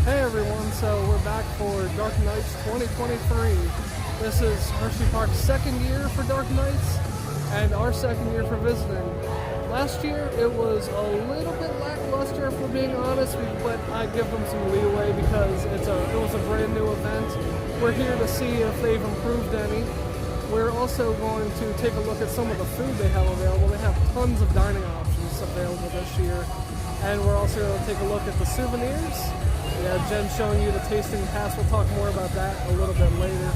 Hey everyone, so we're back for Dark Nights 2023. This is Hersheypark's second year for Dark Nights and our second year for visiting. Last year it was a little bit lackluster if we're being honest, but I give them some leeway because it was a brand new event. We're here to see if they've improved any. We're also going to take a look at some of the food they have available. They have tons of dining options available this year. And we're also going to take a look at the souvenirs. Yeah, Jen's showing you the tasting pass. We'll talk more about that a little bit later.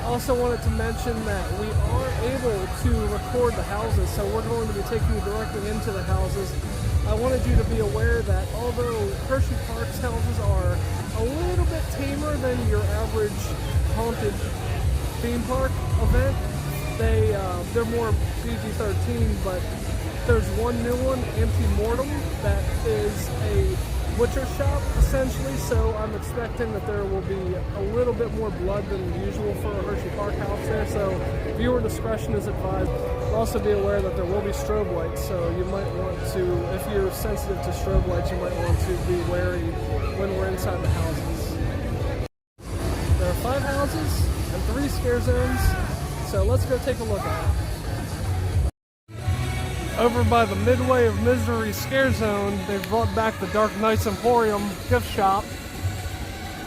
I also wanted to mention that we are able to record the houses, so we're going to be taking you directly into the houses. I wanted you to be aware that although Hersheypark's houses are a little bit tamer than your average haunted theme park event, they're more PG-13, but there's one new one, Mortem, that is a butcher shop, essentially, so I'm expecting that there will be a little bit more blood than usual for a Hersheypark house there, so viewer discretion is advised. Also be aware that there will be strobe lights, so you might want to, if you're sensitive to strobe lights, you might want to be wary when we're inside the houses. There are 5 houses and 3 scare zones, so let's go take a look at it. Over by the Midway of Misery Scare Zone, they've brought back the Dark Nights Emporium gift shop,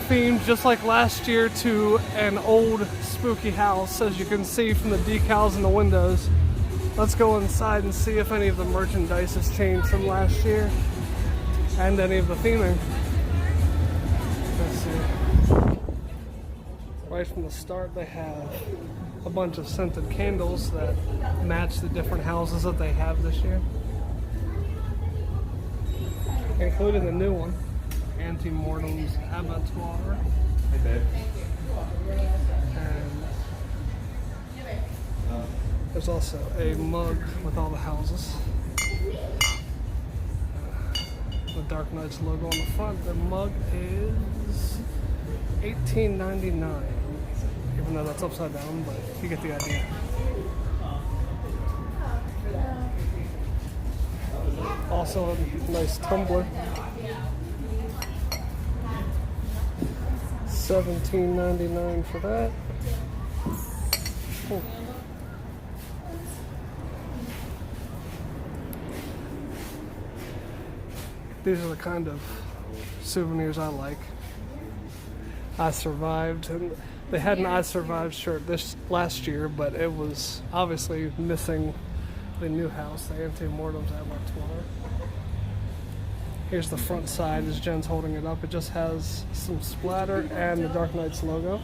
themed just like last year to an old spooky house, as you can see from the decals in the windows. Let's go inside and see if any of the merchandise has changed from last year and any of the theming. Let's see. Right from the start, they have a bunch of scented candles that match the different houses that they have this year, including the new one, Auntie Mortem's Abattoir. Hey babe. And there's also a mug with all the houses. The Dark Nights logo on the front. The mug is $18.99. Even though that's upside down, but you get the idea. Also a nice tumbler. $17.99 for that. Cool. These are the kind of souvenirs I like. I survived, and they had an I Survived shirt this last year, but it was obviously missing the new house, the Auntie Mortem's Abattoir. Here's the front side as Jen's holding it up. It just has some splatter and the Dark Nights logo.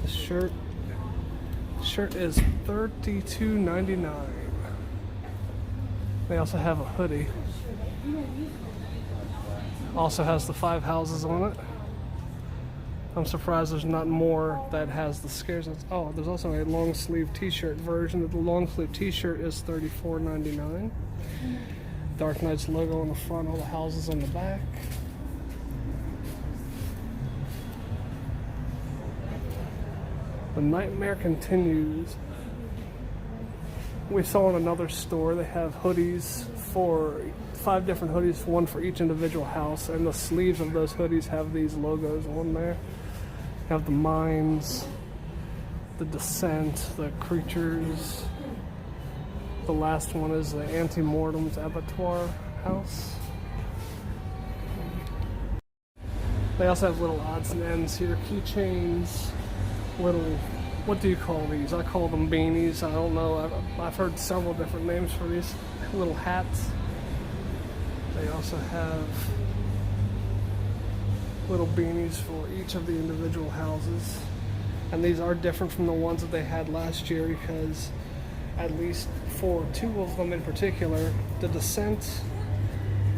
The shirt is $32.99. They also have a hoodie. Also has the 5 houses on it. I'm surprised there's not more that has the scares. Oh, there's also a long sleeve t-shirt version. The long sleeve t-shirt is $34.99. Dark Nights logo on the front, all the houses on the back. The nightmare continues. We saw in another store they have hoodies for 5 different hoodies, one for each individual house, and the sleeves of those hoodies have these logos on there. You have the Mines, the Descent, the Creatures. The last one is the Auntie Mortem's Abattoir house. They also have little odds and ends here, keychains, little, what do you call these? I call them beanies. I don't know. I've heard several different names for these little hats. They also have little beanies for each of the individual houses, and these are different from the ones that they had last year because at least for 2 of them in particular, the Descent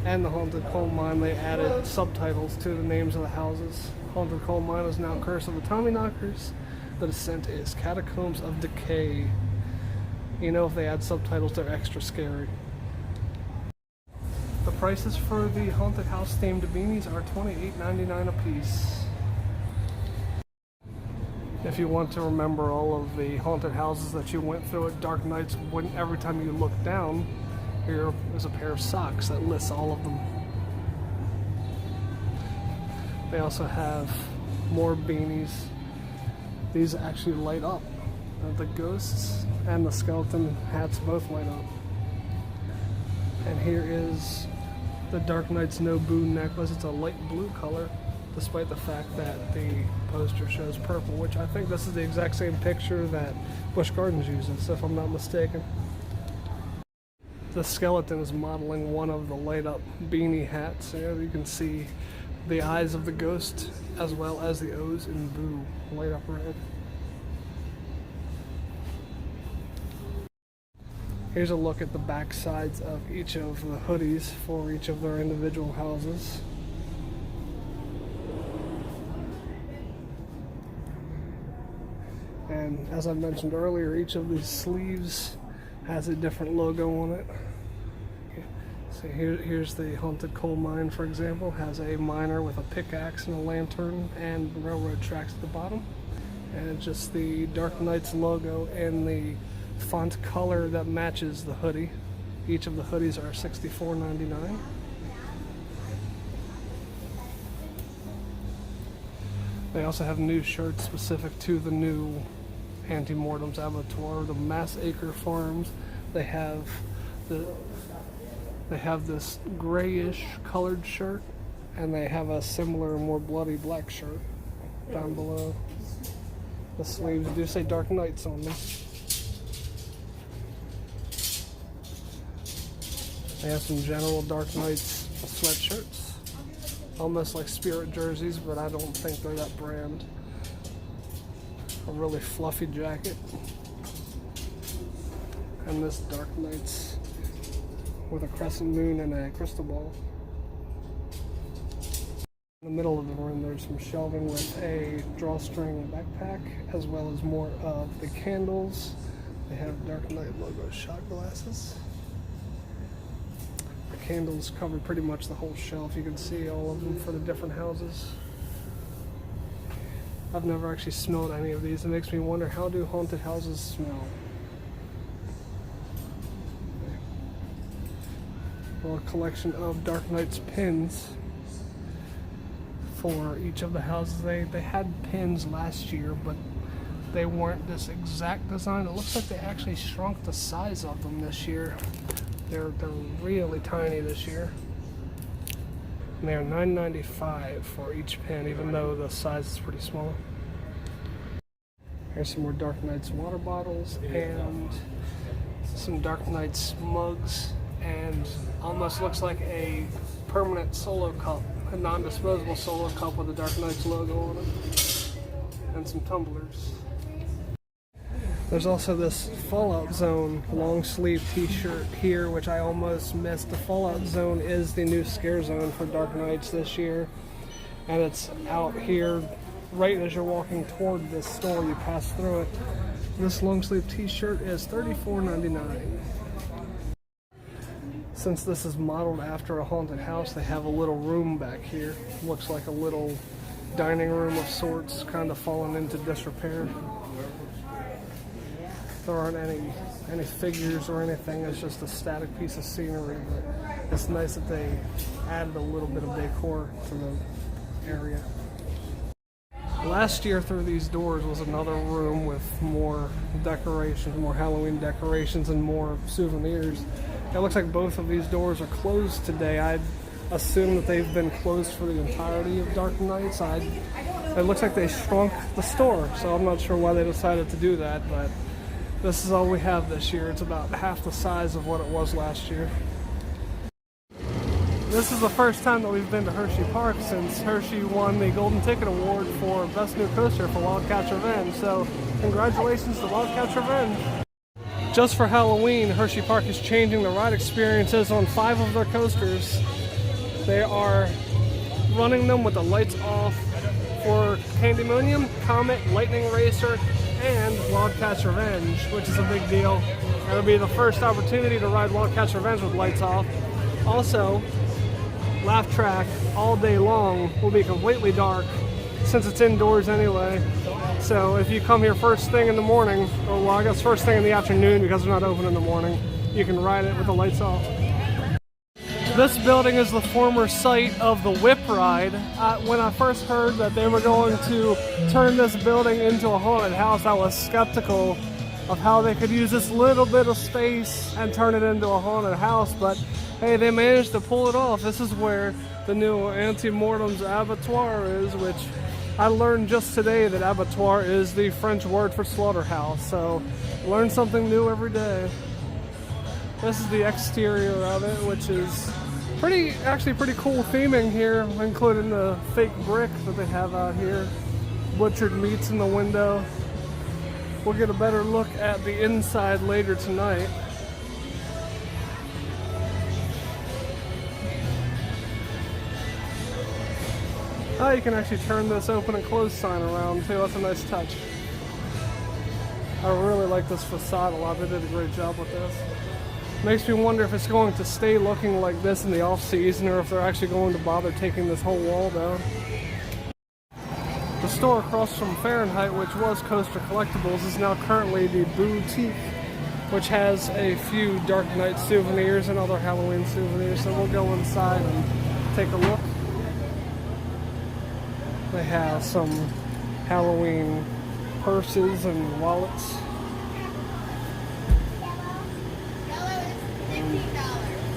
and the Haunted Coal Mine, they added subtitles to the names of the houses. Haunted Coal Mine is now Curse of the Tommyknockers. The Descent is Catacombs of Decay. You know, if they add subtitles, they're extra scary. The prices for the haunted house themed beanies are $28.99 a piece. If you want to remember all of the haunted houses that you went through at Dark Nights, every time you look down, here is a pair of socks that lists all of them. They also have more beanies. These actually light up. The ghosts and the skeleton hats both light up. And here is the Dark Knight's No Boo necklace. It's a light blue color, despite the fact that the poster shows purple, which I think this is the exact same picture that Busch Gardens uses, if I'm not mistaken. The skeleton is modeling one of the light up beanie hats. You can see the eyes of the ghost as well as the O's in Boo light up red. Here's a look at the back sides of each of the hoodies for each of their individual houses. And as I mentioned earlier, each of these sleeves has a different logo on it. So here's the Haunted Coal Mine, for example, has a miner with a pickaxe and a lantern and railroad tracks at the bottom. And it's just the Dark Knight's logo and the font color that matches the hoodie. Each of the hoodies are $64.99. They also have new shirts specific to the new Mortem's Abattoir, the Massacre Farms. They have this grayish colored shirt, and they have a similar, more bloody black shirt down below. The sleeves do say Dark Knights on them. They have some general Dark Knights sweatshirts, almost like Spirit jerseys, but I don't think they're that brand. A really fluffy jacket, and this Dark Knights with a crescent moon and a crystal ball. In the middle of the room there's some shelving with a drawstring backpack, as well as more of the candles. They have Dark Knight logo shot glasses. The candles cover pretty much the whole shelf. You can see all of them for the different houses. I've never actually smelled any of these. It makes me wonder, how do haunted houses smell? Well, a collection of Dark Knight's pins for each of the houses. They had pins last year, but they weren't this exact design. It looks like they actually shrunk the size of them this year. They're really tiny this year. And they are $9.95 for each pin, even though the size is pretty small. Here's some more Dark Knight's water bottles and some Dark Knight's mugs, and almost looks like a permanent solo cup, a non-disposable solo cup with the Dark Knight's logo on it, and some tumblers. There's also this Fallout Zone long sleeve t-shirt here, which I almost missed. The Fallout Zone is the new scare zone for Dark Knights this year, and it's out here right as you're walking toward this store. You pass through it. This long sleeve t-shirt is $34.99. Since this is modeled after a haunted house, they have a little room back here. Looks like a little dining room of sorts, kind of fallen into disrepair. There aren't any figures or anything. It's just a static piece of scenery, but it's nice that they added a little bit of decor to the area. Last year through these doors was another room with more decorations, more Halloween decorations, and more souvenirs. It looks like both of these doors are closed today. I'd assume that they've been closed for the entirety of Dark Knights. It looks like they shrunk the store, so I'm not sure why they decided to do that, but this is all we have this year. It's about half the size of what it was last year. This is the first time that we've been to Hersheypark since Hershey won the Golden Ticket Award for Best New Coaster for Wildcat's Revenge. So congratulations to Wildcat's Revenge. Just for Halloween, Hersheypark is changing the ride experiences on 5 of their coasters. They are running them with the lights off for Pandemonium, Comet, Lightning Racer, and Wildcat's Revenge, which is a big deal. It'll be the first opportunity to ride Wildcat's Revenge with lights off. Also, Laugh Track all day long will be completely dark since it's indoors anyway. So if you come here first thing in the morning, or well, I guess first thing in the afternoon because they're not open in the morning, you can ride it with the lights off. This building is the former site of the Whip Ride. When I first heard that they were going to turn this building into a haunted house, I was skeptical of how they could use this little bit of space and turn it into a haunted house, but hey, they managed to pull it off. This is where the new Auntie Mortem's Abattoir is, which I learned just today that Abattoir is the French word for slaughterhouse, so learn something new every day. This is the exterior of it, which is actually pretty cool theming here, including the fake brick that they have out here. Butchered meats in the window. We'll get a better look at the inside later tonight. Oh, you can actually turn this open and close sign around too. That's a nice touch. I really like this facade a lot. They did a great job with this. Makes me wonder if it's going to stay looking like this in the off season, or if they're actually going to bother taking this whole wall down. The store across from Fahrenheit, which was Coaster Collectibles, is now currently the Boo-tique, which has a few Dark Knight souvenirs and other Halloween souvenirs. So we'll go inside and take a look. They have some Halloween purses and wallets.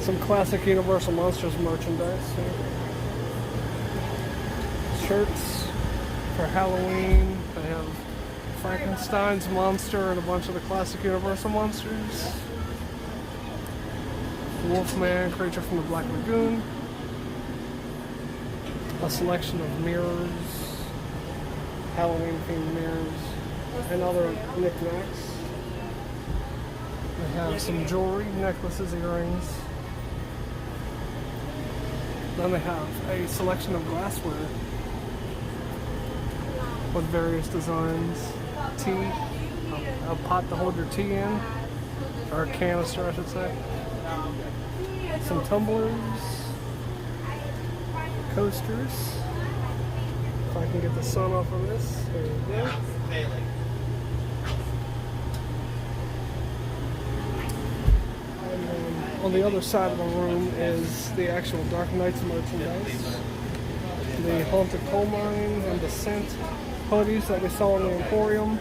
Some classic Universal Monsters merchandise here. Shirts for Halloween. They have Frankenstein's monster and a bunch of the classic Universal monsters. Wolfman, creature from the Black Lagoon. A selection of mirrors, Halloween themed mirrors, and other knickknacks. They have some jewelry, necklaces, earrings. Then they have a selection of glassware with various designs. Tea, a pot to hold your tea in, or a canister I should say. Some tumblers, coasters. If I can get the sun off of this, there we go. And then on the other side of the room is the actual Dark Knights merchandise. The Haunted Coal Mine and the Scent hoodies that we saw in the Emporium.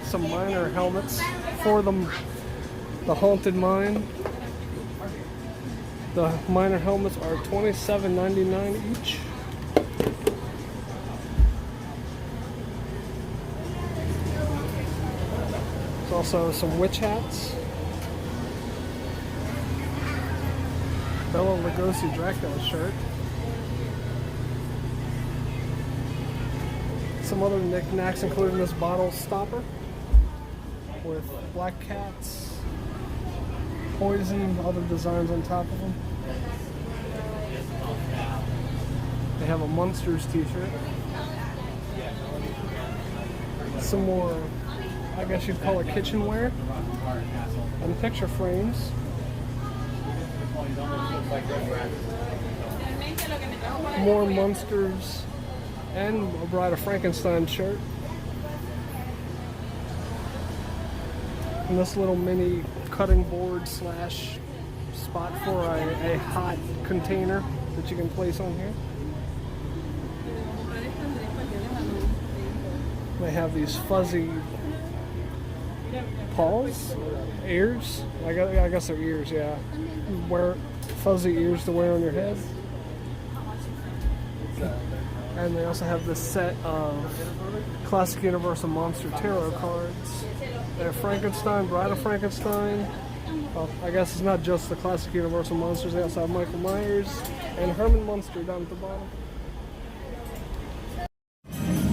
Some miner helmets for the Haunted Mine. The miner helmets are $27.99 each. There's also some witch hats. Bela Lugosi Dracula shirt. Some other knickknacks, including this bottle stopper with black cats, poison, other designs on top of them. They have a Monsters t-shirt. Some more, I guess you'd call it kitchenware, and picture frames. More Monsters and a Bride of Frankenstein shirt. And this little mini cutting board slash spot for a hot container that you can place on here. They have these fuzzy paws, ears. I guess they're ears, yeah. Wear fuzzy ears to wear on your head. And they also have this set of classic Universal Monster Tarot cards. They have Frankenstein, Bride of Frankenstein. Well, I guess it's not just the classic Universal Monsters. They also have Michael Myers and Herman Munster down at the bottom.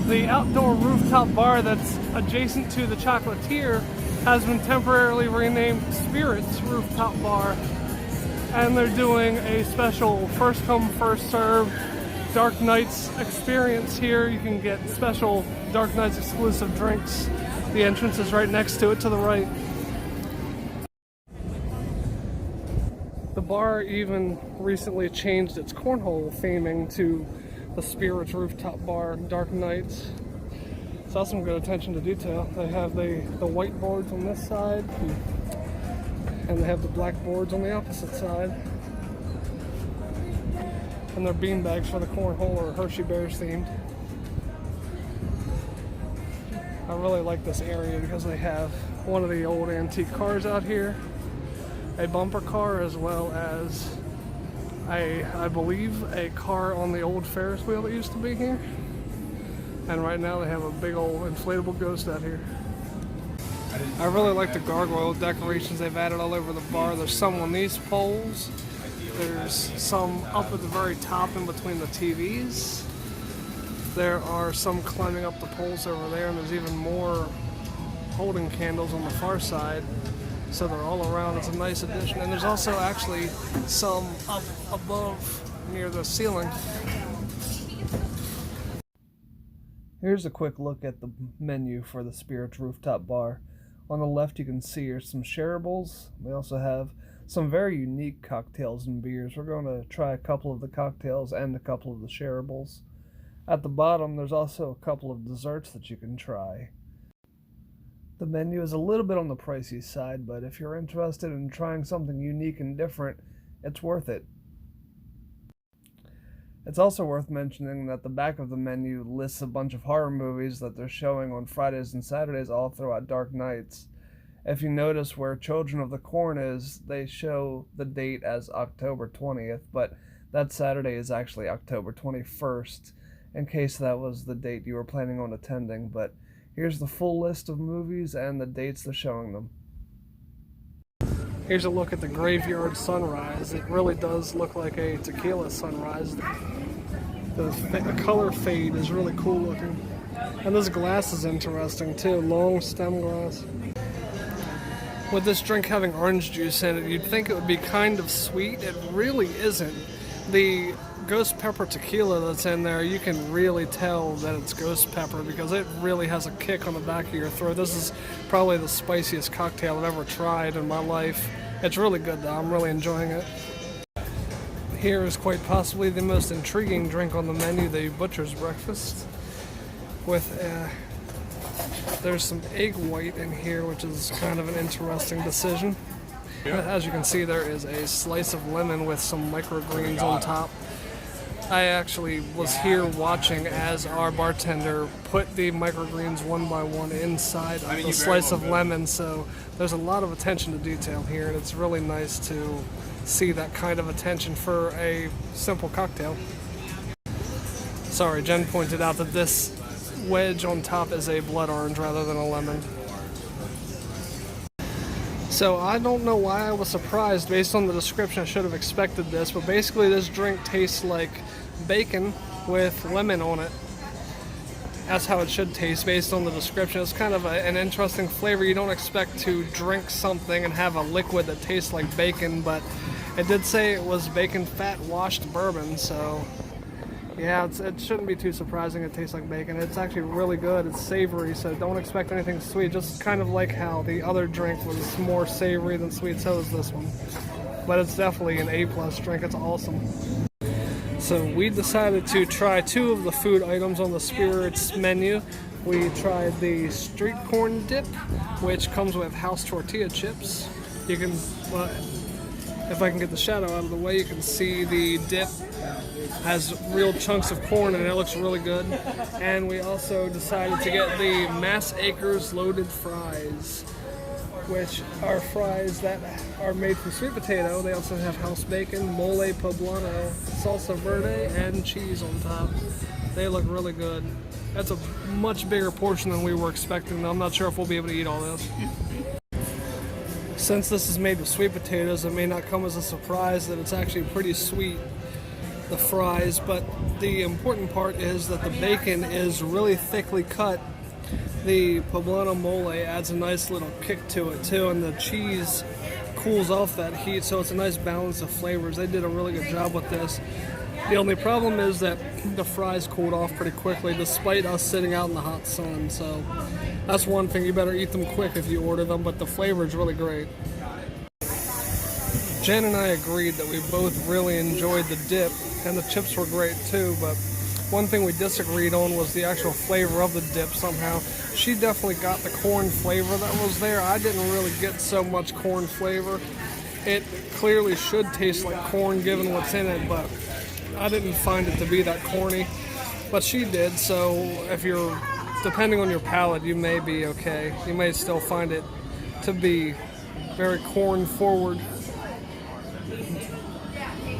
The outdoor rooftop bar that's adjacent to the Chocolatier has been temporarily renamed Spirits Rooftop Bar. And they're doing a special first come, first serve Dark Knights experience here. You can get special Dark Knights exclusive drinks. The entrance is right next to it to the right. The bar even recently changed its cornhole theming to the Spirits Rooftop Bar Dark Knights. Saw some good attention to detail. They have the white boards on this side, and they have the black boards on the opposite side. And they're beanbags for the cornhole or Hershey Bears themed. I really like this area because they have one of the old antique cars out here, a bumper car, as well as I believe a car on the old Ferris wheel that used to be here. And right now they have a big old inflatable ghost out here. I really like the gargoyle decorations they've added all over the bar. There's some on these poles. There's some up at the very top in between the TVs. There are some climbing up the poles over there, and there's even more holding candles on the far side. So they're all around. It's a nice addition. And there's also actually some up above near the ceiling. Here's a quick look at the menu for the Spirit's Rooftop Bar. On the left you can see here's some shareables. They also have some very unique cocktails and beers. We're going to try a couple of the cocktails and a couple of the shareables. At the bottom there's also a couple of desserts that you can try. The menu is a little bit on the pricey side, but if you're interested in trying something unique and different, it's worth it. It's also worth mentioning that the back of the menu lists a bunch of horror movies that they're showing on Fridays and Saturdays all throughout Dark Nights. If you notice where Children of the Corn is, they show the date as October 20th, but that Saturday is actually October 21st, in case that was the date you were planning on attending. But here's the full list of movies and the dates they're showing them. Here's a look at the graveyard sunrise. It really does look like a tequila sunrise. The color fade is really cool looking. And this glass is interesting too, long stem glass. With this drink having orange juice in it, you'd think it would be kind of sweet. It really isn't. The ghost pepper tequila that's in there, you can really tell that it's ghost pepper because it really has a kick on the back of your throat. This is probably the spiciest cocktail I've ever tried in my life. It's really good though, I'm really enjoying it. Here is quite possibly the most intriguing drink on the menu, the Butcher's Breakfast. There's some egg white in here, which is kind of an interesting decision. As you can see, there is a slice of lemon with some microgreens on top. I actually was here watching as our bartender put the microgreens one by one inside of the slice of lemon, so there's a lot of attention to detail here, and it's really nice to see that kind of attention for a simple cocktail. Sorry, Jen pointed out that this wedge on top is a blood orange rather than a lemon. So I don't know why I was surprised. Based on the description, I should have expected this, but basically this drink tastes like bacon with lemon on it. That's how it should taste based on the description. It's kind of an interesting flavor. You don't expect to drink something and have a liquid that tastes like bacon, but it did say it was bacon fat washed bourbon, so yeah, it shouldn't be too surprising it tastes like bacon. It's actually really good. It's savory, so don't expect anything sweet. Just kind of like how the other drink was more savory than sweet, so is this one. But it's definitely an A+ drink. It's awesome. So we decided to try two of the food items on the Spirits menu. We tried the street corn dip, which comes with house tortilla chips. You can, if I can get the shadow out of the way, you can see the dip has real chunks of corn and it looks really good. And we also decided to get the Mass Acres loaded fries, which are fries that are made from sweet potato. They also have house bacon, mole poblano, salsa verde, and cheese on top. They look really good. That's a much bigger portion than we were expecting. I'm not sure if we'll be able to eat all this. Since this is made with sweet potatoes, it may not come as a surprise that it's actually pretty sweet, the fries, but the important part is that the bacon is really thickly cut. The poblano mole adds a nice little kick to it too, and the cheese cools off that heat, so it's a nice balance of flavors. They did a really good job with this. The only problem is that the fries cooled off pretty quickly despite us sitting out in the hot sun, so that's one thing. You better eat them quick if you order them, but the flavor is really great. Jen and I agreed that we both really enjoyed the dip, and the chips were great too, but one thing we disagreed on was the actual flavor of the dip somehow. She definitely got the corn flavor that was there. I didn't really get so much corn flavor. It clearly should taste like corn given what's in it, but I didn't find it to be that corny, but she did. So if you're, depending on your palate, you may be okay. You may still find it to be very corn forward.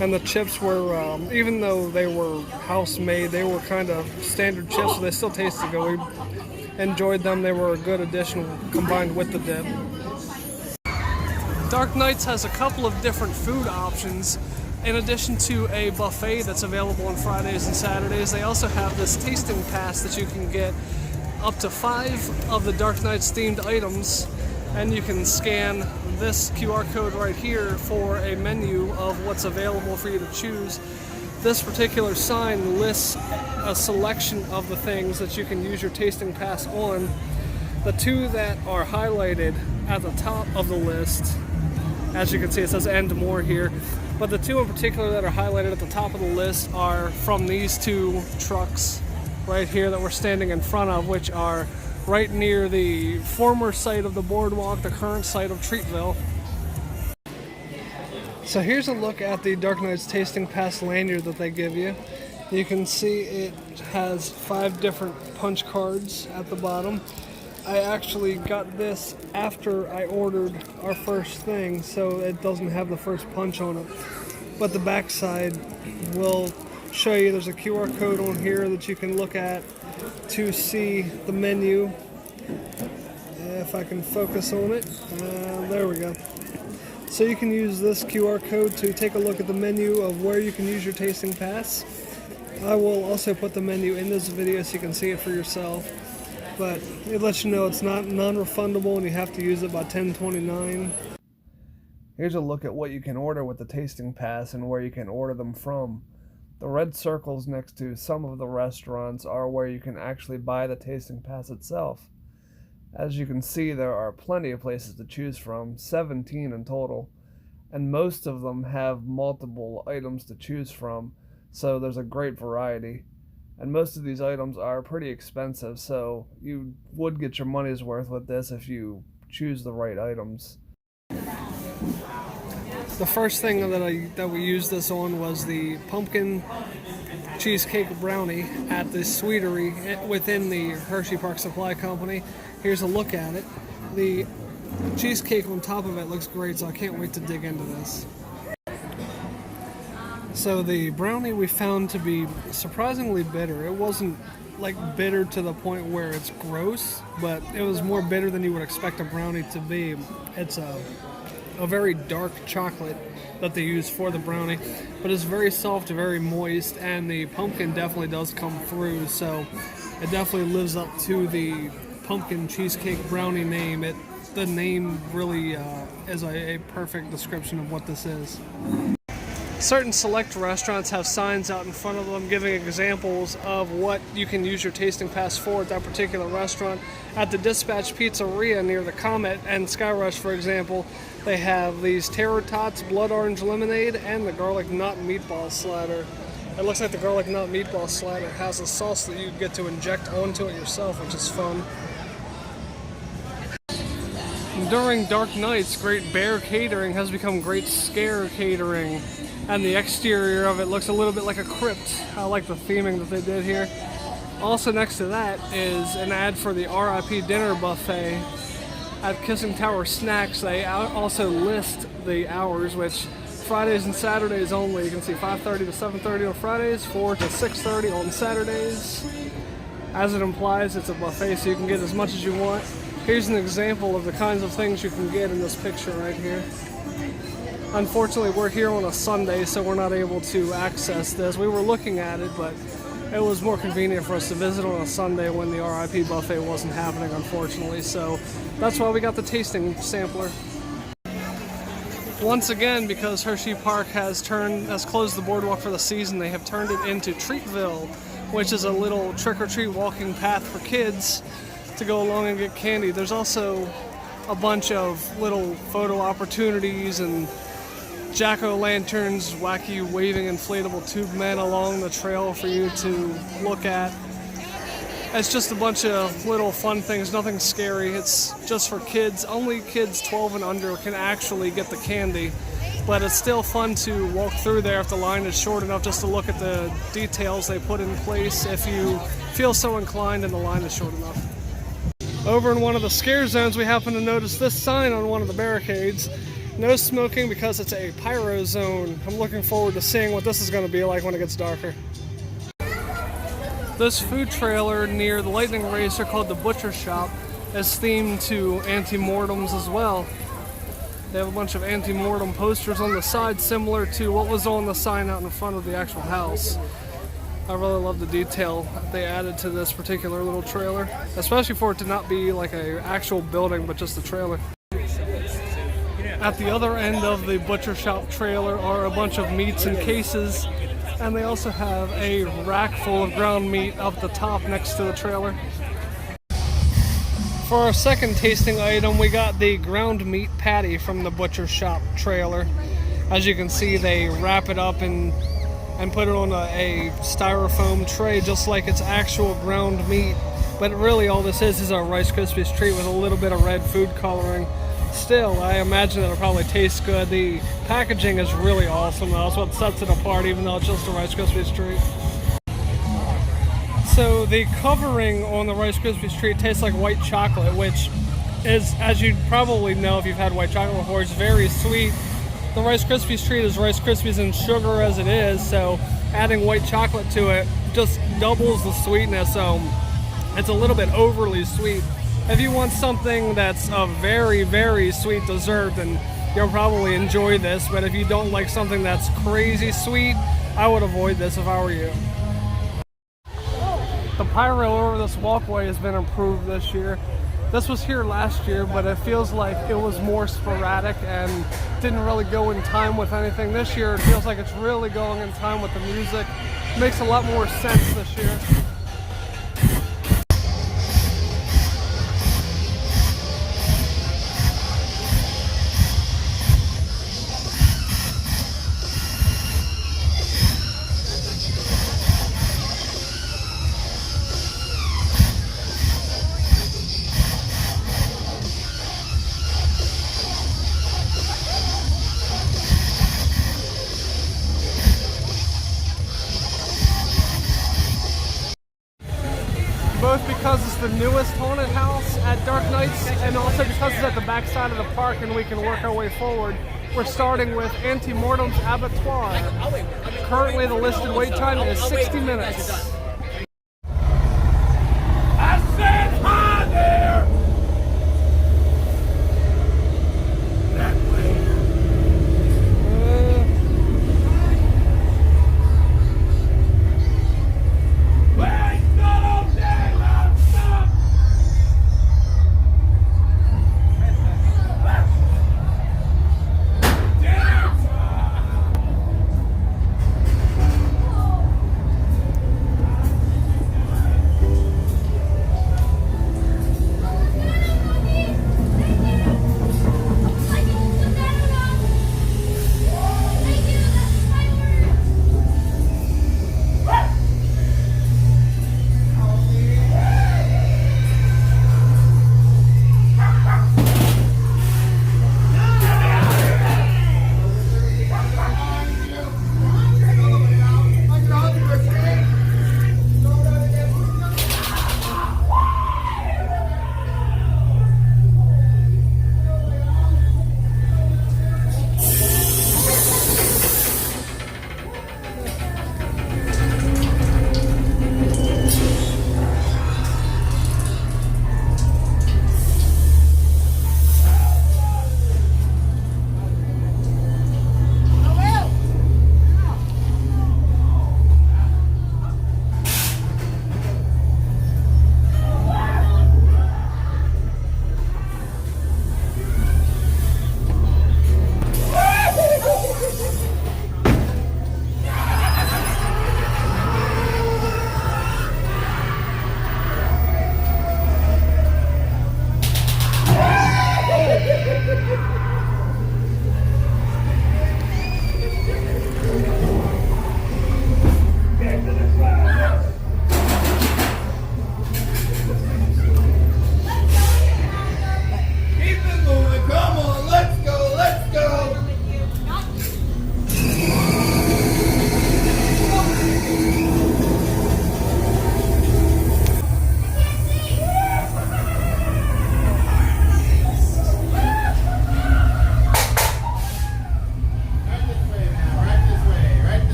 And the chips were, even though they were house made, they were kind of standard chips, so they still tasted good. We enjoyed them. They were a good addition combined with the dip. Dark Nights has a couple of different food options. In addition to a buffet that's available on Fridays and Saturdays, they also have this tasting pass that you can get up to 5 of the Dark Nights themed items, and you can scan this QR code right here for a menu of what's available for you to choose. This particular sign lists a selection of the things that you can use your tasting pass on. The 2 that are highlighted at the top of the list, as you can see, it says "and more" here, but the 2 in particular that are highlighted at the top of the list are from these 2 trucks right here that we're standing in front of, which are right near the former site of the boardwalk, the current site of Treatville. So here's a look at the Dark Nights Tasting Pass lanyard that they give you. You can see it has 5 different punch cards at the bottom. I actually got this after I ordered our first thing, so it doesn't have the first punch on it. But the backside will show you there's a QR code on here that you can look at to see the menu. If I can focus on it, there we go. So you can use this QR code to take a look at the menu of where you can use your tasting pass. I will also put the menu in this video so you can see it for yourself. But it lets you know it's not non-refundable and you have to use it by 10/29. Here's a look at what you can order with the tasting pass and where you can order them from. The red circles next to some of the restaurants are where you can actually buy the tasting pass itself. As you can see, there are plenty of places to choose from, 17 in total, and most of them have multiple items to choose from, so there's a great variety. And most of these items are pretty expensive, so you would get your money's worth with this if you choose the right items. The first thing that we used this on was the pumpkin cheesecake brownie at the Sweetery within the Hersheypark Supply Company. Here's a look at it. The cheesecake on top of it looks great, so I can't wait to dig into this. So the brownie we found to be surprisingly bitter. It wasn't like bitter to the point where it's gross, but it was more bitter than you would expect a brownie to be. It's a very dark chocolate that they use for the brownie, but it's very soft, very moist, and the pumpkin definitely does come through, so it definitely lives up to the pumpkin cheesecake brownie name. The name really is a perfect description of what this is. Certain select restaurants have signs out in front of them giving examples of what you can use your tasting pass for at that particular restaurant. At the Dispatch Pizzeria near the Comet and Skyrush, for example, they have these Terror Tots Blood Orange Lemonade and the Garlic Nut Meatball Slider. It looks like the Garlic Nut Meatball Slider has a sauce that you get to inject onto it yourself, which is fun. During Dark Nights, Great Bear Catering has become Great Scare Catering, and the exterior of it looks a little bit like a crypt. I like the theming that they did here. Also next to that is an ad for the RIP Dinner Buffet at Kissing Tower Snacks. They also list the hours, which Fridays and Saturdays only. You can see 5:30 to 7:30 on Fridays, 4 to 6:30 on Saturdays. As it implies, it's a buffet, so you can get as much as you want. Here's an example of the kinds of things you can get in this picture right here. Unfortunately, we're here on a Sunday, so we're not able to access this. We were looking at it, but it was more convenient for us to visit on a Sunday when the RIP buffet wasn't happening, unfortunately. So that's why we got the tasting sampler. Once again, because Hersheypark has closed the boardwalk for the season, they have turned it into Treatville, which is a little trick-or-treat walking path for kids to go along and get candy. There's also a bunch of little photo opportunities and jack-o'-lanterns, wacky waving inflatable tube men along the trail for you to look at. It's just a bunch of little fun things, nothing scary. It's just for kids. Only kids 12 and under can actually get the candy. but it's still fun to walk through there if the line is short enough just to look at the details they put in place if you feel so inclined and the line is short enough. Over in one of the scare zones, we happen to notice this sign on one of the barricades. No smoking because it's a pyro zone. I'm looking forward to seeing what this is going to be like when it gets darker. This food trailer near the Lightning Racer called the Butcher Shop is themed to anti-mortems as well. They have a bunch of anti-mortem posters on the side similar to what was on the sign out in front of the actual house. I really love the detail they added to this particular little trailer, especially for it to not be like an actual building but just a trailer. At the other end of the Butcher Shop trailer are a bunch of meats in cases, and they also have a rack full of ground meat up the top next to the trailer. For our second tasting item, we got the ground meat patty from the Butcher Shop trailer. As you can see, they wrap it up and put it on a styrofoam tray just like it's actual ground meat. But really all this is a Rice Krispies treat with a little bit of red food coloring. Still, I imagine it'll probably taste good. The packaging is really awesome though. That's what sets it apart, even though it's just a Rice Krispies treat. So the covering on the Rice Krispies treat tastes like white chocolate, which is, as you probably know if you've had white chocolate before, it's very sweet. The Rice Krispies treat is Rice Krispies and sugar as it is, so adding white chocolate to it just doubles the sweetness, so it's a little bit overly sweet. If you want something that's a very, very sweet dessert, then you'll probably enjoy this, but if you don't like something that's crazy sweet, I would avoid this if I were you. The pyro over this walkway has been improved this year. This was here last year, but it feels like it was more sporadic and didn't really go in time with anything. This year, it feels like it's really going in time with the music. It makes a lot more sense this year. Both because it's the newest haunted house at Dark Nights and also because it's at the back side of the park and we can work our way forward. We're starting with Mortem's Abattoir. Currently the listed wait time is 60 minutes. I said hi there! That way.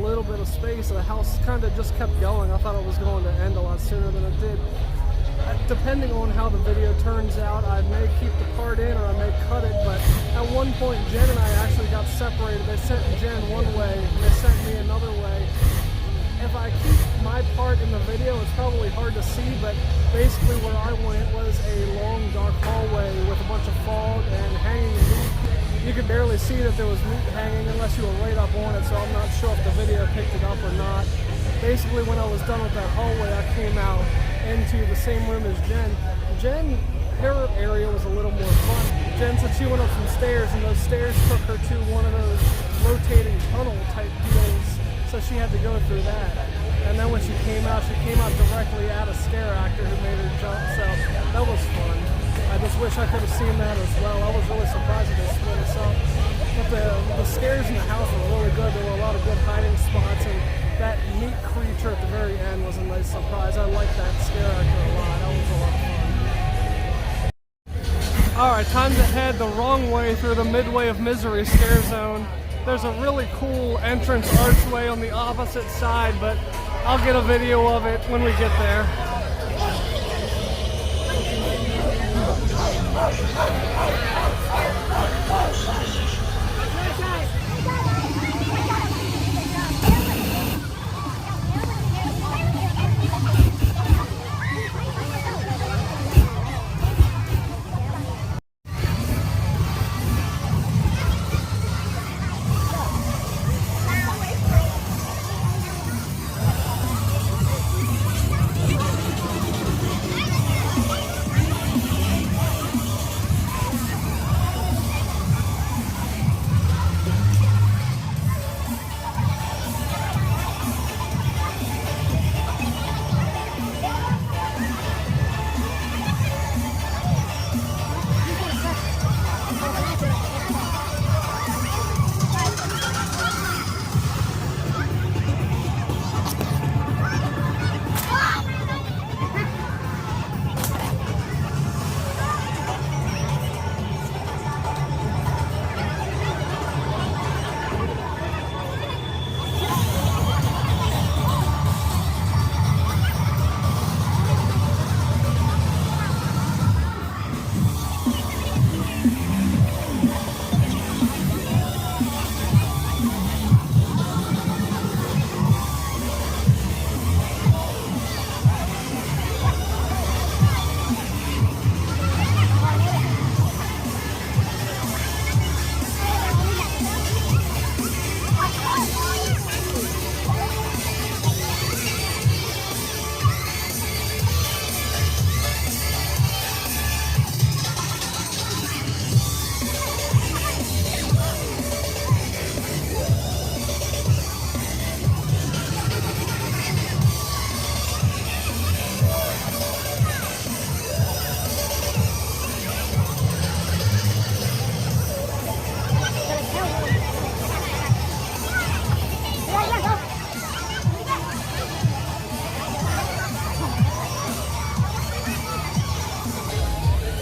little bit of space, and the house kind of just kept going. I thought it was going to end a lot sooner than it did. Depending on how the video turns out, I may keep the part in or I may cut it, but at one point Jen and I actually got separated. They sent Jen one way and they sent me another way. If I keep my part in the video, it's probably hard to see, but basically where I went was a long dark hallway with a bunch of fog and hanging meat. You could barely see that there was meat hanging unless you were right up on it, so I'm not sure if the video picked it up or not. Basically when I was done with that hallway, I came out into the same room as Jen. Jen, her area was a little more fun. Jen said she went up some stairs, and those stairs took her to one of those rotating tunnel type deals, so she had to go through that. And then when she came out directly at a scare actor who made her jump, so that was fun. I just wish I could have seen that as well. I was really surprised that they split us up. But the scares in the house were really good. There were a lot of good hiding spots, and that meat creature at the very end was a nice surprise. I liked that scare actor a lot. That was a lot of fun. Alright, time to head the wrong way through the Midway of Misery scare zone. There's a really cool entrance archway on the opposite side, but I'll get a video of it when we get there.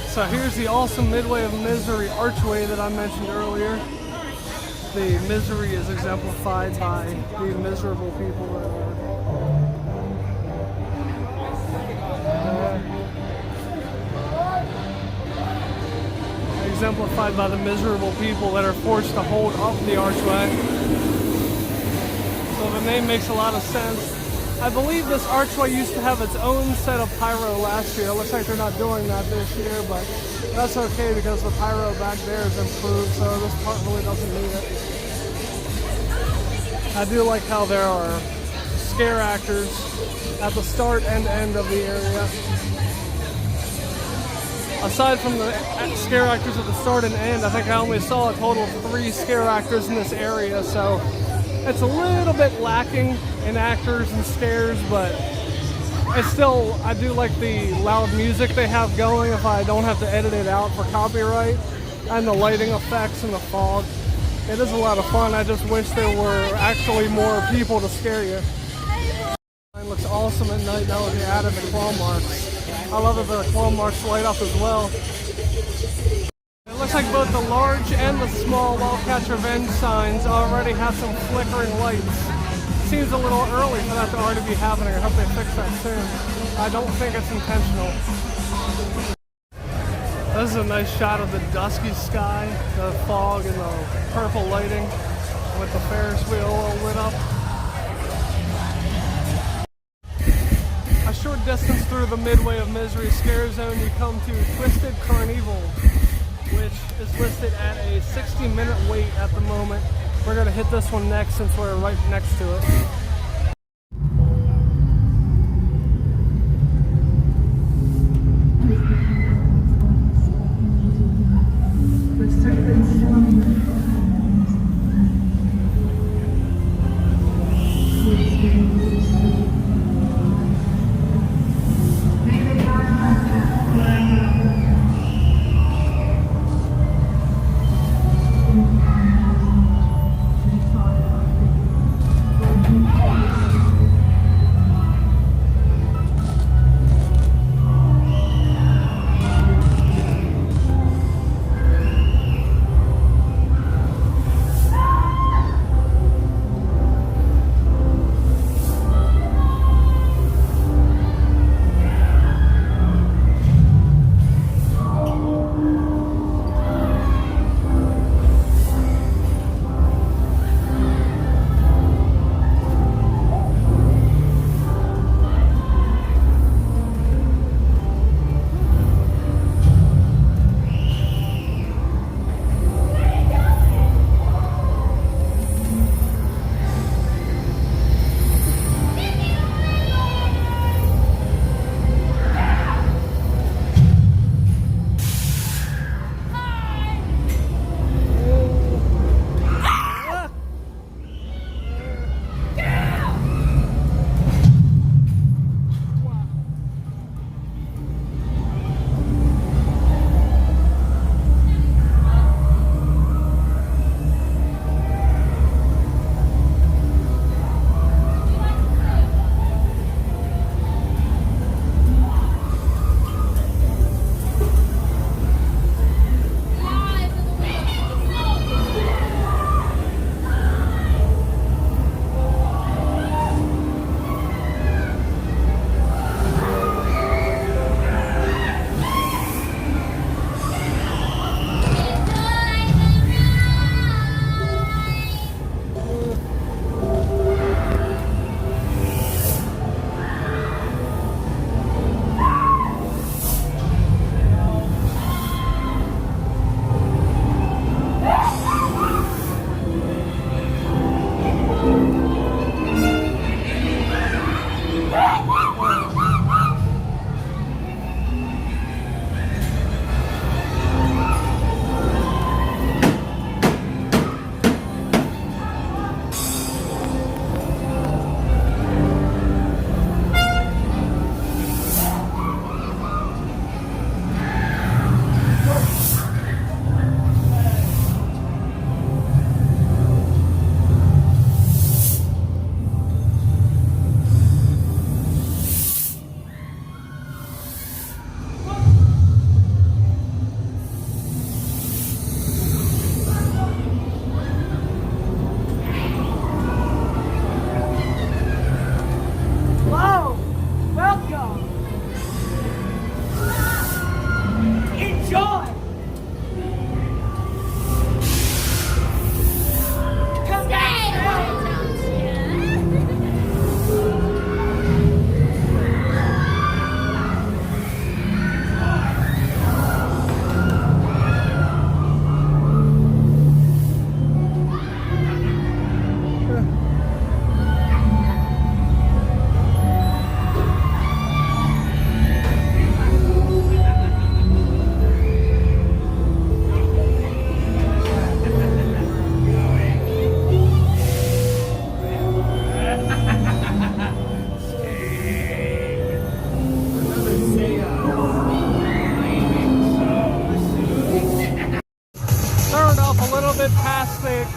So here's the awesome Midway of Misery archway that I mentioned earlier. The misery is exemplified by the miserable people that are exemplified by the miserable people that are forced to hold up the archway. So the name makes a lot of sense. I believe this archway used to have its own set of pyro last year. It looks like they're not doing that this year, but that's okay because the pyro back there is improved, so this part really doesn't need it. I do like how there are scare actors at the start and end of the area. Aside from the scare actors at the start and end, I think I only saw a total of 3 scare actors in this area, so it's a little bit lacking in actors and scares, but it's still, I do like the loud music they have going if I don't have to edit it out for copyright, and the lighting effects and the fog. It is a lot of fun. I just wish there were actually more people to scare you. It looks awesome at night now that they added the claw marks. I love that the claw marks light up as well. It looks like both the large and the small Wildcat's Revenge signs already have some flickering lights. seems a little early for that to already be happening. I hope they fix that soon. I don't think it's intentional. This is a nice shot of the dusky sky, the fog and the purple lighting with the Ferris wheel all lit up. A short distance through the Midway of Misery Scare Zone, you come to Twisted Carnevil, which is listed at a 60-minute wait at the moment. We're going to hit this one next since we're right next to it.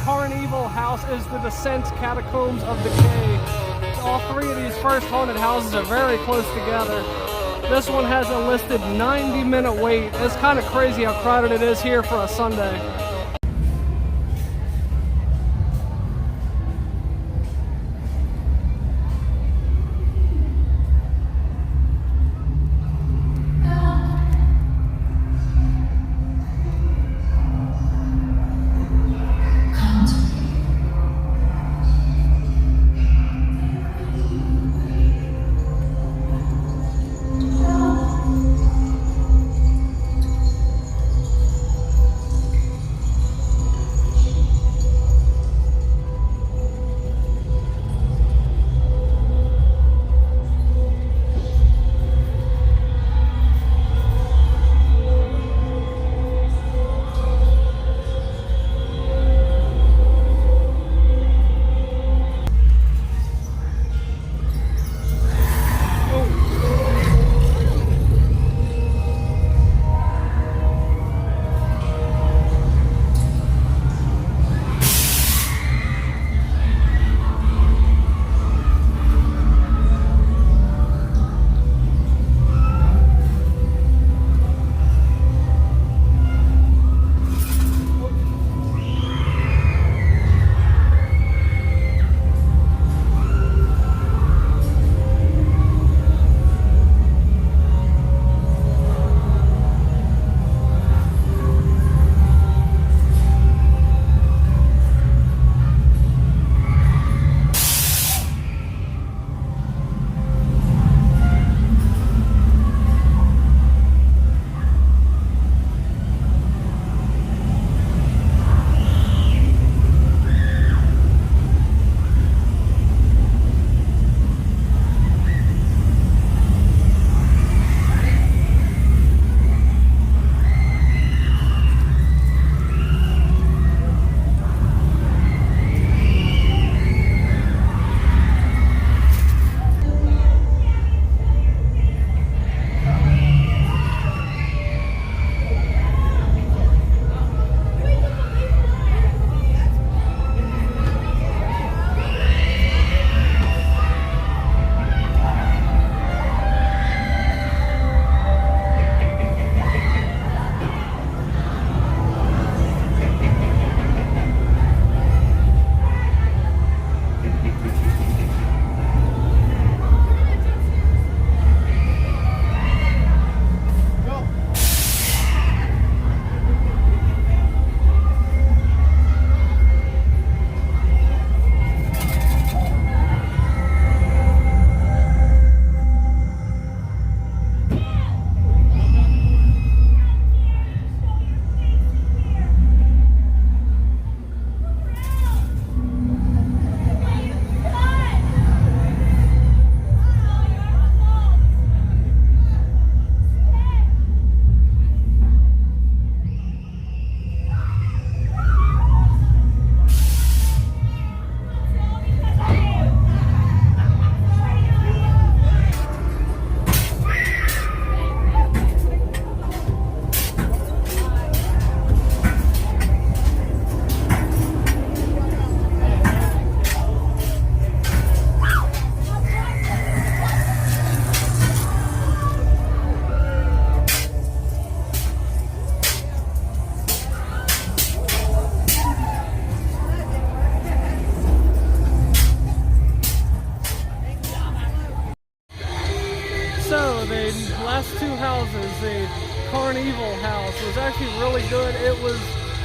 Carnevil house is the Descent Catacombs of Decay. All three of these first haunted houses are very close together. This one has a listed 90-minute wait. It's kind of crazy how crowded it is here for a Sunday. the last two houses, the Carnevil house was actually really good. It was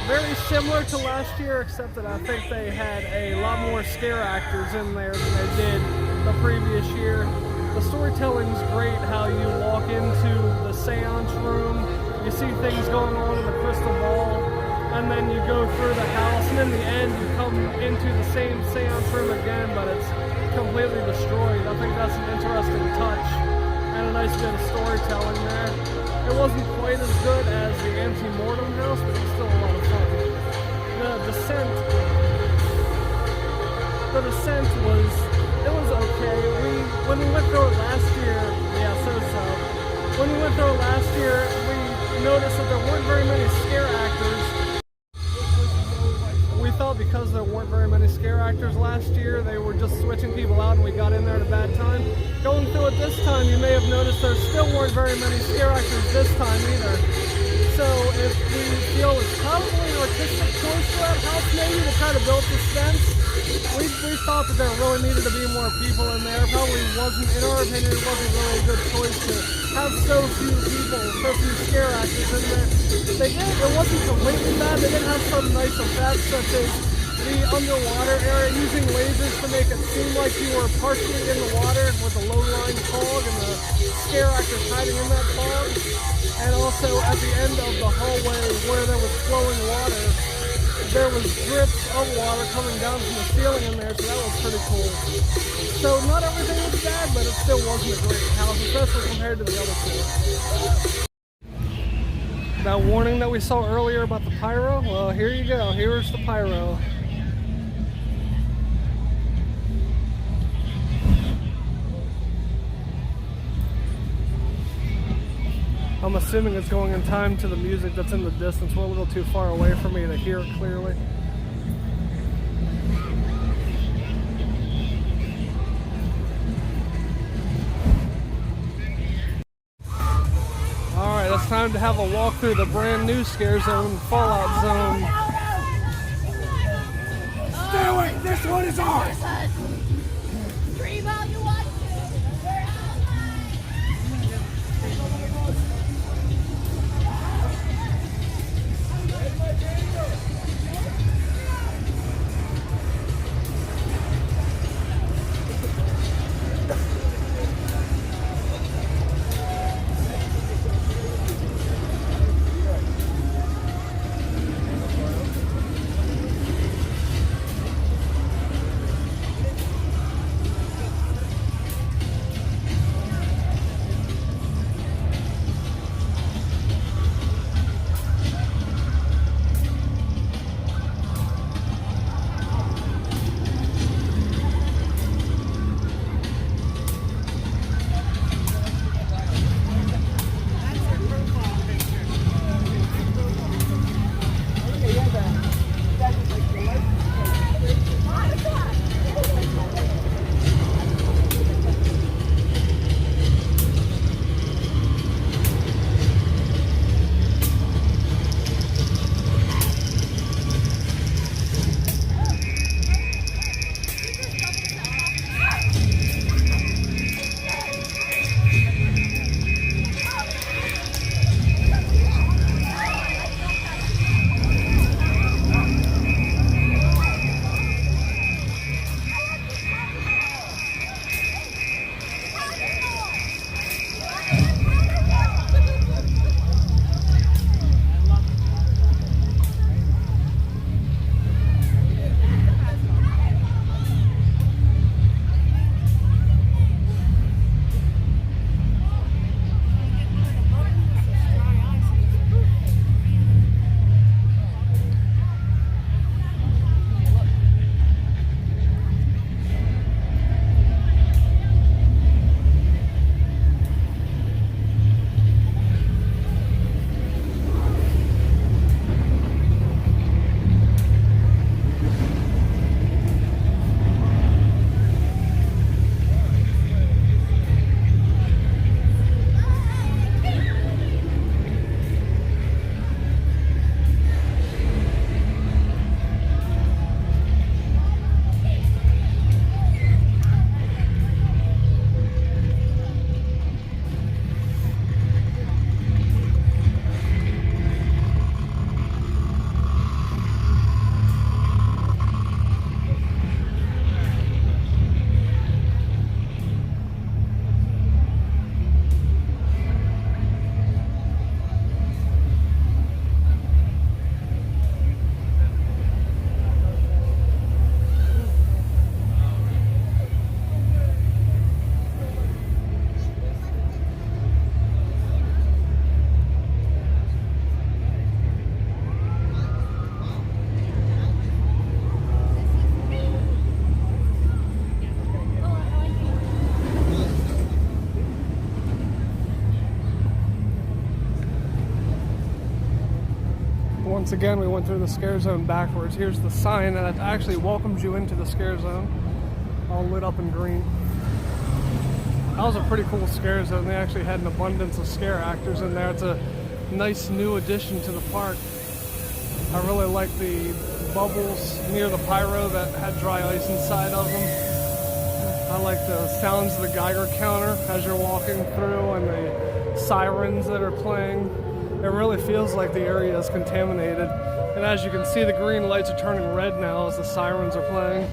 very similar to last year, except that I think they had a lot more scare actors in there than they did the previous year. The storytelling's great, how you walk into the seance room, you see things going on in the crystal ball, and then you go through the house, and in the end you come into the same seance room again, but it's completely destroyed. I think that's an interesting touch and a nice bit of storytelling there. It wasn't quite as good as the Auntie Mortem house, but it's still a lot of fun. The descent was, it was okay. When we went through it last year, when we went through it last year, we noticed that there weren't very many scare actors. We thought because there weren't very many scare actors last year, they were just switching people out and we got in there at a bad time. Going through it this time, you may have noticed there still weren't very many scare actors this time either. So if we feel it's probably an artistic choice for that house maybe to try to build suspense, we thought that there really needed to be more people in there. Probably wasn't, in our opinion, it wasn't really a good choice to have so few people, so few scare actors in there. It wasn't completely bad. They did have some nice effects, such as the underwater area, using lasers to make it seem like you were partially in the water with a low-lying fog and the scare actors hiding in that fog. And also at the end of the hallway where there was flowing water, there was drips of water coming down from the ceiling in there, so that was pretty cool. So not everything was bad, but it still wasn't a great house, especially compared to the other two. That warning that we saw earlier about the pyro, well, here you go. Here's the pyro. I'm assuming it's going in time to the music that's in the distance. We're a little too far away for me to hear it clearly. Alright, it's time to have a walk through the brand new Scare Zone, Fallout Zone. Stay away! This one is ours! Once again, we went through the scare zone backwards. Here's the sign that actually welcomes you into the scare zone, all lit up in green. That was a pretty cool scare zone. They actually had an abundance of scare actors in there. It's a nice new addition to the park. I really like the bubbles near the pyro that had dry ice inside of them. I like the sounds of the Geiger counter as you're walking through and the sirens that are playing. It really feels like the area is contaminated. And as you can see, the green lights are turning red now as the sirens are playing.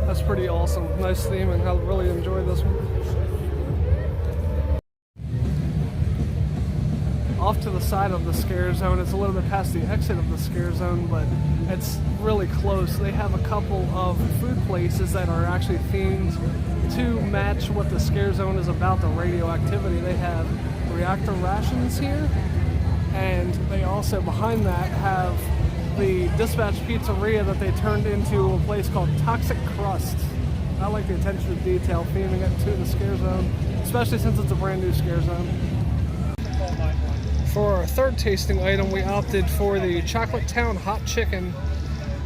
That's pretty awesome. Nice theming. I really enjoyed this one. Off to the side of the scare zone, it's a little bit past the exit of the scare zone, but it's really close. They have a couple of food places that are actually themed to match what the scare zone is about, the radioactivity. They have reactor rations here, and they also behind that have the Dispatch Pizzeria that they turned into a place called Toxic Crust. I like the attention to detail theming it to the scare zone, especially since it's a brand new scare zone. For our third tasting item, we opted for the Chocolate Town Hot Chicken.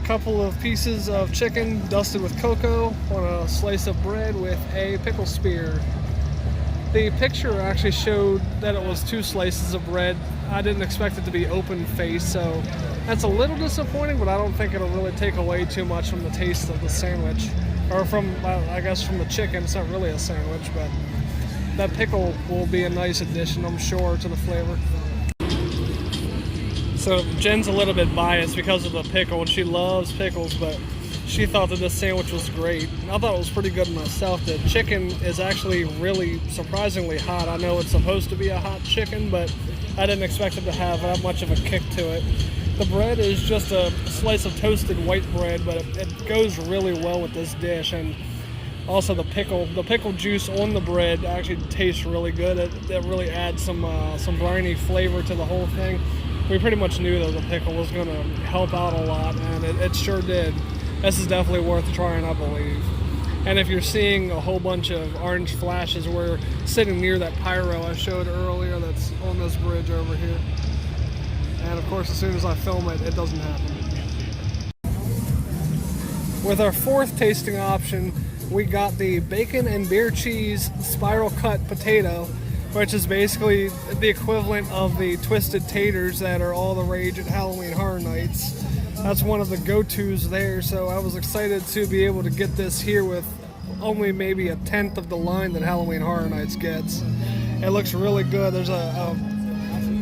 Couple of pieces of chicken dusted with cocoa on a slice of bread with a pickle spear. The picture actually showed that it was 2 slices of bread. I didn't expect it to be open faced, so that's a little disappointing, but I don't think it'll really take away too much from the taste of the sandwich. Or from, I guess, from the chicken. It's not really a sandwich, but that pickle will be a nice addition, I'm sure, to the flavor. So Jen's a little bit biased because of the pickle, and she loves pickles, but she thought that this sandwich was great. I thought it was pretty good myself. The chicken is actually really surprisingly hot. I know it's supposed to be a hot chicken, but I didn't expect it to have that much of a kick to it. The bread is just a slice of toasted white bread, but it goes really well with this dish. And also the pickle juice on the bread actually tastes really good. It really adds some briny flavor to the whole thing. We pretty much knew that the pickle was going to help out a lot, and it sure did. This is definitely worth trying, I believe. And if you're seeing a whole bunch of orange flashes, we're sitting near that pyro I showed earlier that's on this bridge over here. And of course, as soon as I film it, it doesn't happen. With our fourth tasting option, we got the bacon and beer cheese spiral cut potato, which is basically the equivalent of the twisted taters that are all the rage at Halloween Horror Nights. That's one of the go-tos there, so I was excited to be able to get this here with only maybe 1/10 of the line that Halloween Horror Nights gets. It looks really good. There's a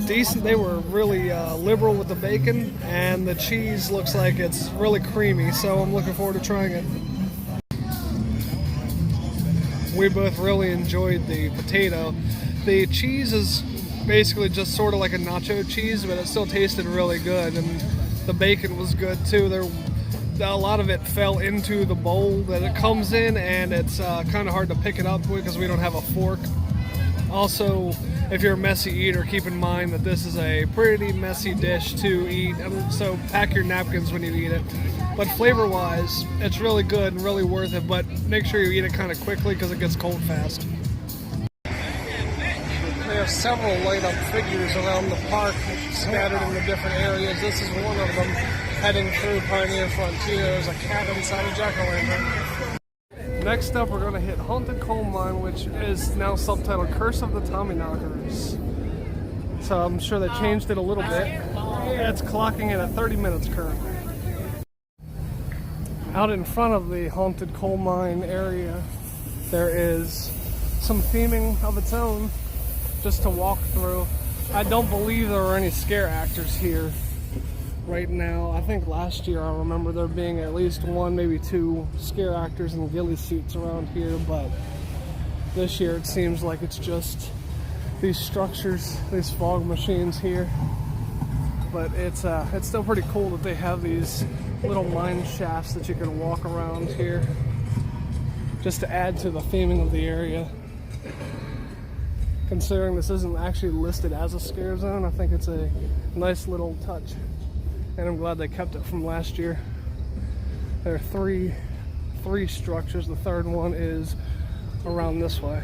decent, they were really liberal with the bacon, and the cheese looks like it's really creamy, so I'm looking forward to trying it. We both really enjoyed the potato. The cheese is basically just sort of like a nacho cheese, but it still tasted really good, and the bacon was good too. A lot of it fell into the bowl that it comes in, and it's kind of hard to pick it up because we don't have a fork. Also, if you're a messy eater, keep in mind that this is a pretty messy dish to eat, so pack your napkins when you eat it. But flavor-wise, it's really good and really worth it, but make sure you eat it kind of quickly because it gets cold fast. There are several light-up figures around the park scattered in the different areas. This is one of them heading through Pioneer Frontier. There's a cat inside a jack-o'-lantern. Next up, we're going to hit Haunted Coal Mine, which is now subtitled Curse of the Tommyknockers. So I'm sure they changed it a little bit. It's clocking in at 30 minutes currently. Out in front of the Haunted Coal Mine area, there is some theming of its own just to walk through. I don't believe there are any scare actors here right now. I think last year I remember there being at least 1, maybe 2 scare actors in ghillie suits around here, but this year it seems like it's just these structures, these fog machines here. But it's still pretty cool that they have these little mine shafts that you can walk around here just to add to the theming of the area. Considering this isn't actually listed as a scare zone, I think it's a nice little touch, and I'm glad they kept it from last year. There are three structures. The third one is around this way.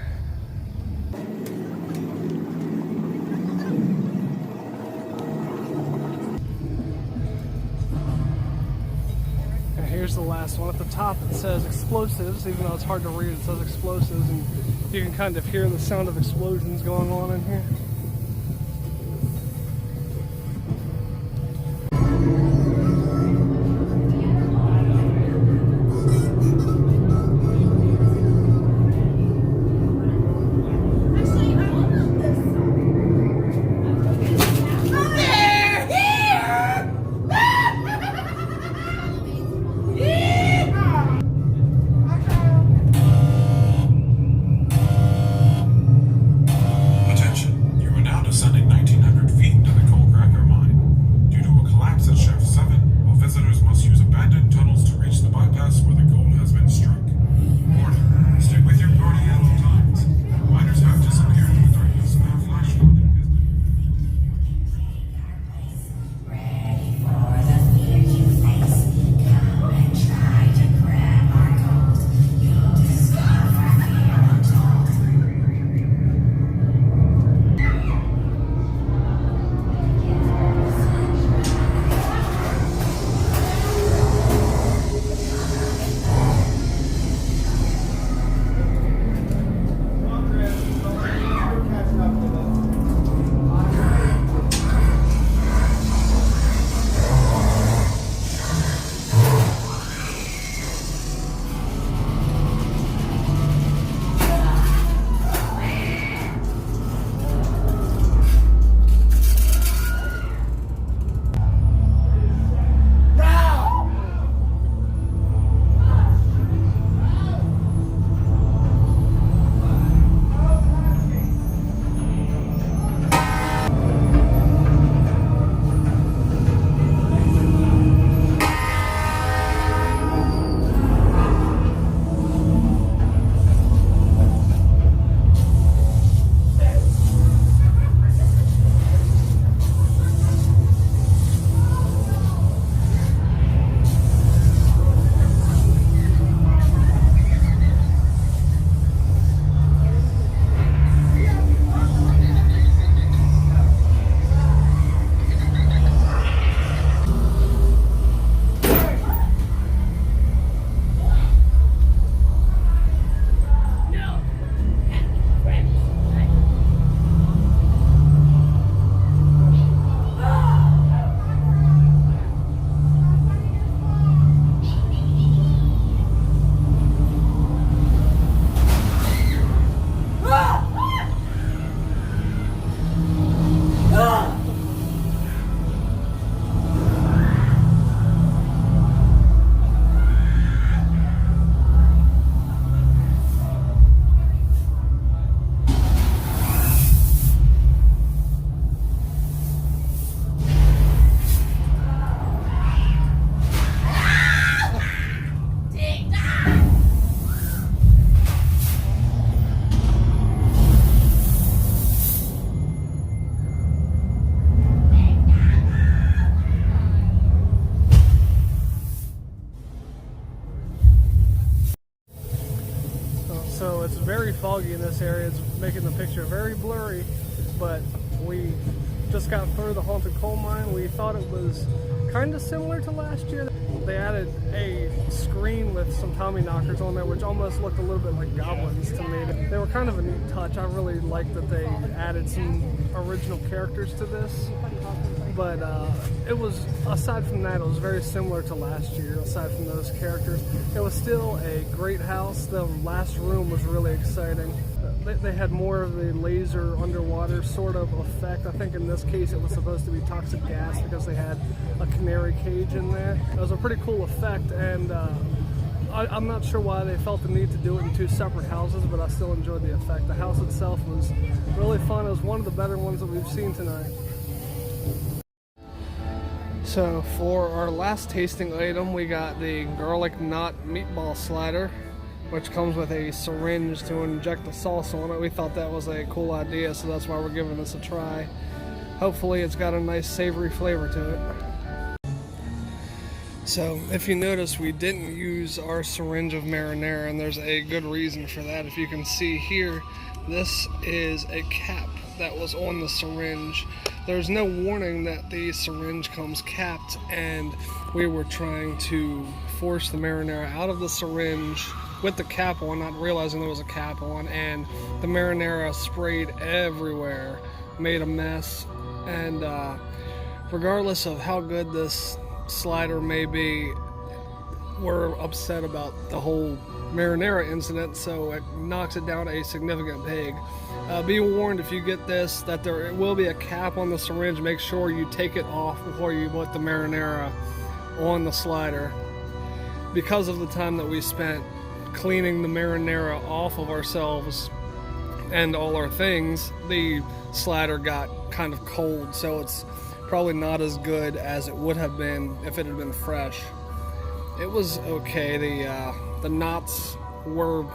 here's the last one. At the top it says explosives, even though it's hard to read, it says explosives, and you can kind of hear the sound of explosions going on in here. So it's very foggy in this area. It's making the picture very blurry, but we just got through the haunted coal mine. We thought it was kind of similar to last year. They added a screen with some Tommy knockers on there, which almost looked a little bit like goblins to me. They were kind of a neat touch. I really liked that they added some original characters to this. But it was, aside from that, it was very similar to last year, aside from those characters. It was still a great house. The last room was really exciting. They had more of the laser underwater sort of effect. I think in this case it was supposed to be toxic gas because they had a canary cage in there. It was a pretty cool effect, and I'm not sure why they felt the need to do it in two separate houses, but I still enjoyed the effect. The house itself was really fun. It was one of the better ones that we've seen tonight. So for our last tasting item, we got the garlic knot meatball slider, which comes with a syringe to inject the sauce on it. We thought that was a cool idea, so that's why we're giving this a try. Hopefully it's got a nice savory flavor to it. So, if you notice, we didn't use our syringe of marinara, and there's a good reason for that. If you can see here, this is a cap that was on the syringe. There's no warning that the syringe comes capped, and we were trying to force the marinara out of the syringe with the cap on, not realizing there was a cap on, and the marinara sprayed everywhere, made a mess. And regardless of how good this slider may be, we're upset about the whole marinara incident, so it knocks it down a significant peg. Be warned, if you get this, that there will be a cap on the syringe. Make sure you take it off before you put the marinara on the slider. Because of the time that we spent cleaning the marinara off of ourselves and all our things, the slider got kind of cold, so it's probably not as good as it would have been if it had been fresh. It was okay. The knots were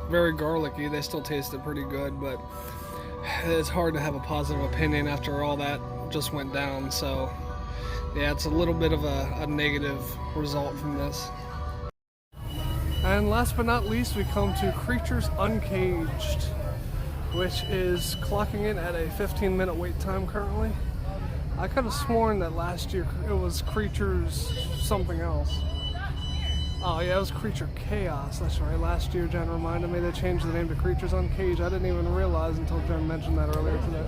very garlicky. They still tasted pretty good, but it's hard to have a positive opinion after all that just went down. So yeah, it's a little bit of a negative result from this. And last but not least, we come to Creatures Uncaged, which is clocking in at a 15-minute wait time currently. I could have sworn that last year it was Creatures something else. Oh yeah, it was Creature Chaos, that's right. Last year Jen reminded me they changed the name to Creatures Uncaged. I didn't even realize until Jen mentioned that earlier today.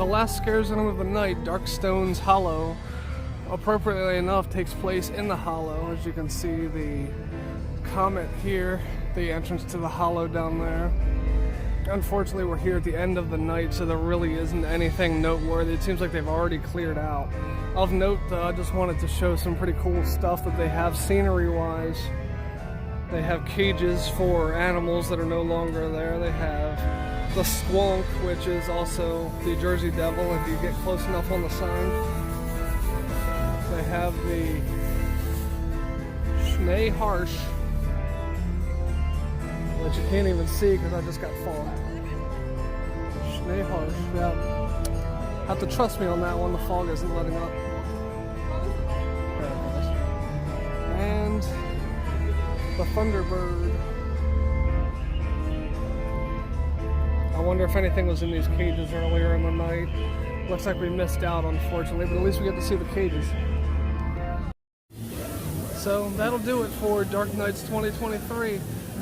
the last scare zone of the night, Darkstone's Hollow, appropriately enough, takes place in the Hollow. As you can see, the comet here, the entrance to the Hollow down there. Unfortunately, we're here at the end of the night, so there really isn't anything noteworthy. It seems like they've already cleared out. Of note, I just wanted to show some pretty cool stuff that they have scenery-wise. They have cages for animals that are no longer there. They have the Squonk, which is also the Jersey Devil if you get close enough on the sign. They have the Schnee Harsh, which you can't even see because I just got fogged. Schnee Harsh, yeah. Have to trust me on that one, the fog isn't letting up. And the Thunderbird. I wonder if anything was in these cages earlier in the night. Looks like we missed out, unfortunately, but at least we get to see the cages. So that'll do it for Dark Nights 2023.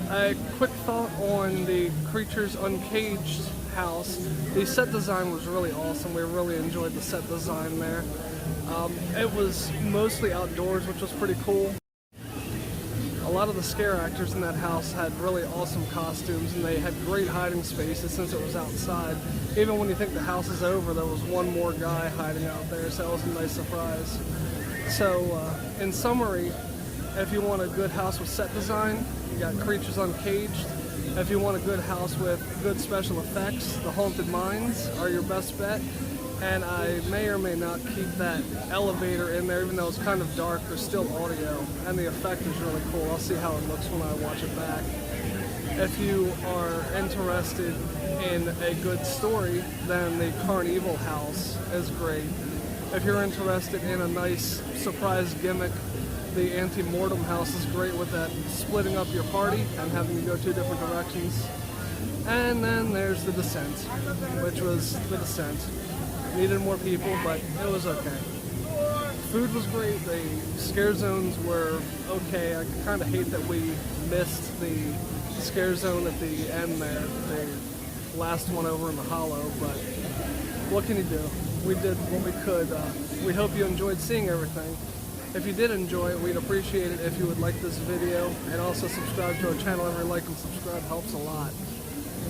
A quick thought on the Creatures Uncaged house. The set design was really awesome. We really enjoyed the set design there. It was mostly outdoors, which was pretty cool. A lot of the scare actors in that house had really awesome costumes, and they had great hiding spaces since it was outside. Even when you think the house is over, there was one more guy hiding out there, so that was a nice surprise. So, in summary, if you want a good house with set design, you got Creatures Uncaged. If you want a good house with good special effects, the Haunted Mines are your best bet. And I may or may not keep that elevator in there, even though it's kind of dark. There's still audio, and the effect is really cool. I'll see how it looks when I watch it back. If you are interested in a good story, then the Carnevil house is great. If you're interested in a nice surprise gimmick, the Auntie Mortem house is great with that splitting up your party and having to go two different directions. And then there's the Descent, which was the Descent. Needed more people, but it was okay. Food was great. The scare zones were okay. I kind of hate that we missed the scare zone at the end there, the last one over in the Hollow, but what can you do? We did what we could. We hope you enjoyed seeing everything. If you did enjoy it, we'd appreciate it if you would like this video, and also subscribe to our channel. Every like and subscribe helps a lot.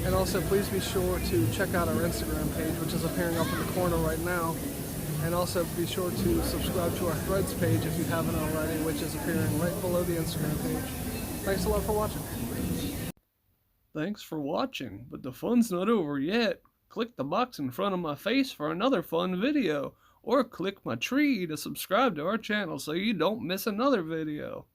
And also, please be sure to check out our Instagram page, which is appearing up in the corner right now. And also be sure to subscribe to our Threads page if you haven't already, which is appearing right below the Instagram page. Thanks a lot for watching. Thanks for watching, but the fun's not over yet. Click the box in front of my face for another fun video, or click my tree to subscribe to our channel so you don't miss another video.